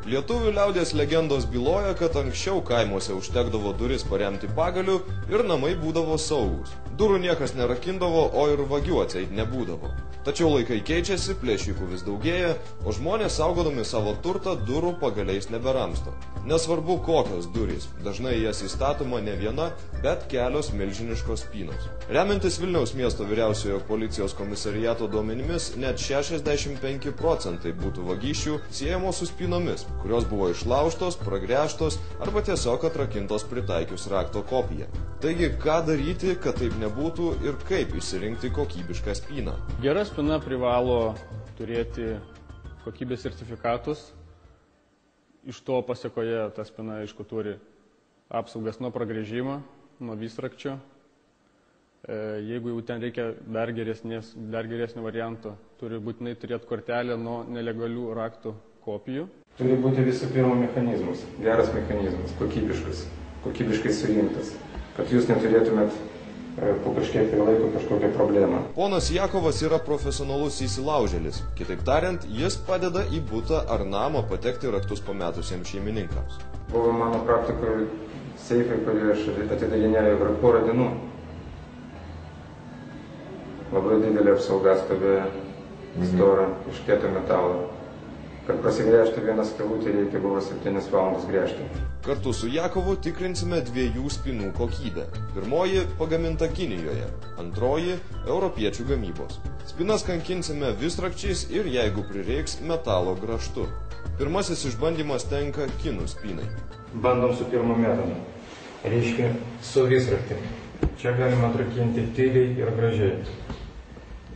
Lietuvių liaudies legendos byloja, kad anksčiau kaimuose užtekdavo duris paremti pagaliu ir namai būdavo saugūs. Durų niekas nerakindavo, o ir vagių atseit nebūdavo. Tačiau laikai keičiasi, plėšikų vis daugėja, o žmonės saugodami savo turtą durų pagaliais neberamsto. Nesvarbu kokios durys, dažnai jas įstatoma ne viena, bet kelios milžiniškos spynos. Remiantis Vilniaus miesto vyriausiojo policijos komisariato duomenimis, net 65% būtų vagysčių siejamos su spynomis, kurios buvo išlaužtos, pragręžtos arba tiesiog atrakintos pritaikius rakto kopiją. Taigi, ką daryti, kad taip nebūtų ir kaip išsirinkti kokybišką spyną? Gera spyna privalo turėti kokybės sertifikatus. Iš to pasiekoje ta spyna, aišku, turi apsaugas nuo pragręžimo, nuo visrakčio. Jeigu jau ten reikia dar geresnio varianto, turi būtinai turėti kortelę nuo nelegalių raktų kopijų. Turi būti visų pirma mechanizmas, geras mechanizmas, kokybiškai surinktas, kad jūs neturėtumėt po kažkiek laiko kažkokią problemą. Ponas Jakovas yra profesionalus įsilaužėlis. Kitaip tariant, jis padeda į butą ar namą patekti raktus pametusiems šeimininkams. Buvo mano praktikoje seifai, kurie aš atidarinėjau porą dienų. Labai didelė apsauga stovėjo, stora, iš kieto metalo. Kad prasigręžti vieną skylutę, reikia buvo 7 valandas gręžti. Kartu su Jakovu tikrinsime 2 spynų kokybę. Pirmoji pagaminta Kinijoje, antroji europiečių gamybos. Spynas kankinsime visrakčiais ir, jeigu prireiks, metalo grąžtu. Pirmasis išbandymas tenka kinų spynai. Bandom su pirmu metodu. Reiškia su visraktim. Čia galima atrakinti tyliai ir gražiai.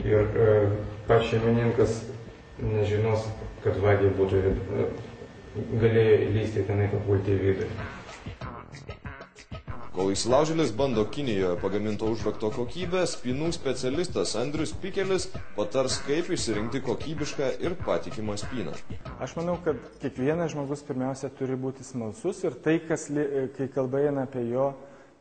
Ir pats šeimininkas nežinos, kad vagiai būtų galėjo įlysti tenai papulti į vidų. Kol įsilaužėlis bando Kinijoje pagaminto užrakto kokybę, spynų specialistas Andrius Pikelis patars, kaip išsirinkti kokybišką ir patikimą spyną. Aš manau, kad kiekvienas žmogus pirmiausia turi būti smalsus ir tai, kai kalba eina apie jo,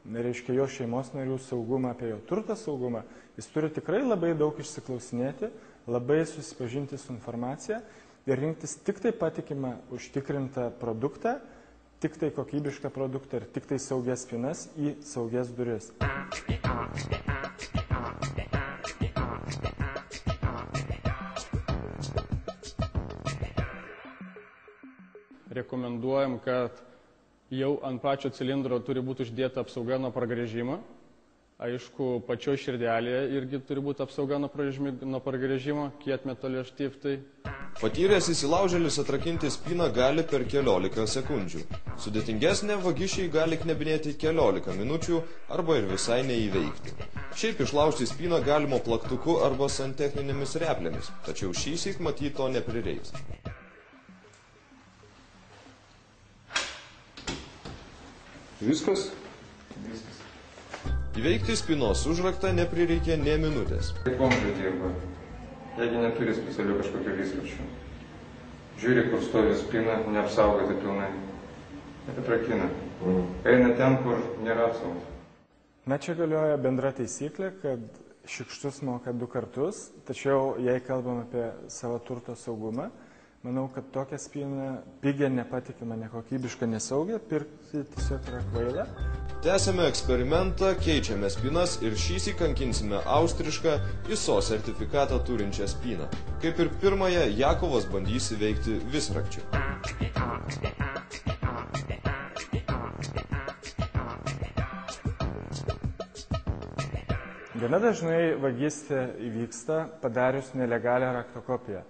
reiškia jo šeimos narių saugumą, apie jo turto saugumą, jis turi tikrai labai daug išsiklausinėti, labai susipažinti su informacija ir rinktis tik tai patikimą, užtikrintą produktą, tik tai kokybišką produktą ir tik tai saugias spynas į saugias duris. Rekomenduojam, kad jau ant pačio cilindro turi būti uždėta apsauga nuo pragręžimo. Aišku, pačio širdelėje irgi turi būti apsauga nuo pragręžimo, kietmetalio štiftai. Patyręs įsilaužėlis atrakinti spyną gali per 15 sekundžių. Sudėtingesnė vagišiai gali knebinėti 15 minučių arba ir visai neįveikti. Šiaip išlaužti spyną galima plaktuku arba santechninėmis replėmis, tačiau šįsyk matyt to neprireiks. Viskas? Įveikti spynos užraktą neprireikė nė minutės. Kaip vamzdžiai dirba, jeigu neturi specialių kažkokių visračių. Žiūri, kur stovi spyna, neapsaugoti pilnai. Atrakina. Eina ten, kur nėra apsaugos. Na, čia galioja bendra taisyklė, kad šikštus moka 2 kartus, tačiau jei kalbam apie savo turto saugumą, manau, kad tokią spyną pigią, nepatikimą, nekokybišką, nesaugią pirkti tiesiog yra kvaila. Tęsėme eksperimentą, keičiame spynas ir šįsyk kankinsime austrišką ISO sertifikatą turinčią spyną. Kaip ir pirmąją, Jakovas bandys įveikti visrakčiu. Gana dažnai vagystė įvyksta padarius nelegalią rakto kopiją.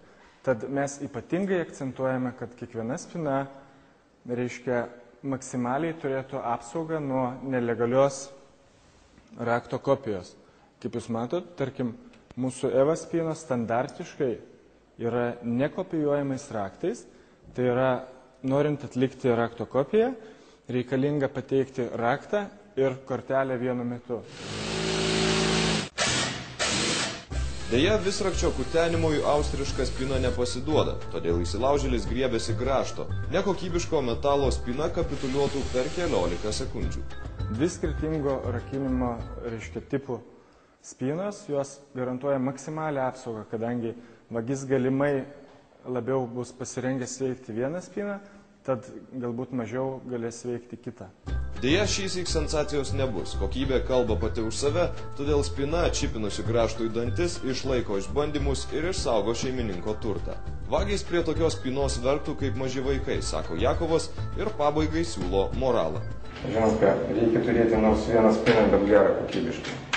Tad mes ypatingai akcentuojame, kad kiekviena spyna, reiškia, maksimaliai turėtų apsaugą nuo nelegalios rakto kopijos. Kaip jūs matot, tarkim, mūsų EVA spynos standartiškai yra nekopijuojamais raktais, tai yra, norint atlikti rakto kopiją, reikalinga pateikti raktą ir kortelę vienu metu. Deja, visrakčio kutenimui austriška spyna nepasiduoda, todėl įsilaužėlis griebėsi grąžto. Nekokybiško metalo spyna kapituliuotų per 15 sekundžių. 2 skirtingo rakinimo, reiškia, tipų spynos, jos garantuoja maksimalią apsaugą, kadangi vagis galimai labiau bus pasirengęs veikti vieną spyną, tad galbūt mažiau galės veikti kitą. Deja, šįsyk sensacijos nebus. Kokybė kalba pati už save, todėl spyna, atšipinusi grąžtų į dantis, išlaiko išbandymus ir išsaugo šeimininko turtą. Vagys prie tokios spynos verktų kaip maži vaikai, sako Jakovas ir pabaigai siūlo moralą. Žinot ką, reikia turėti nors vieną spyną, bet gerą kokybišką.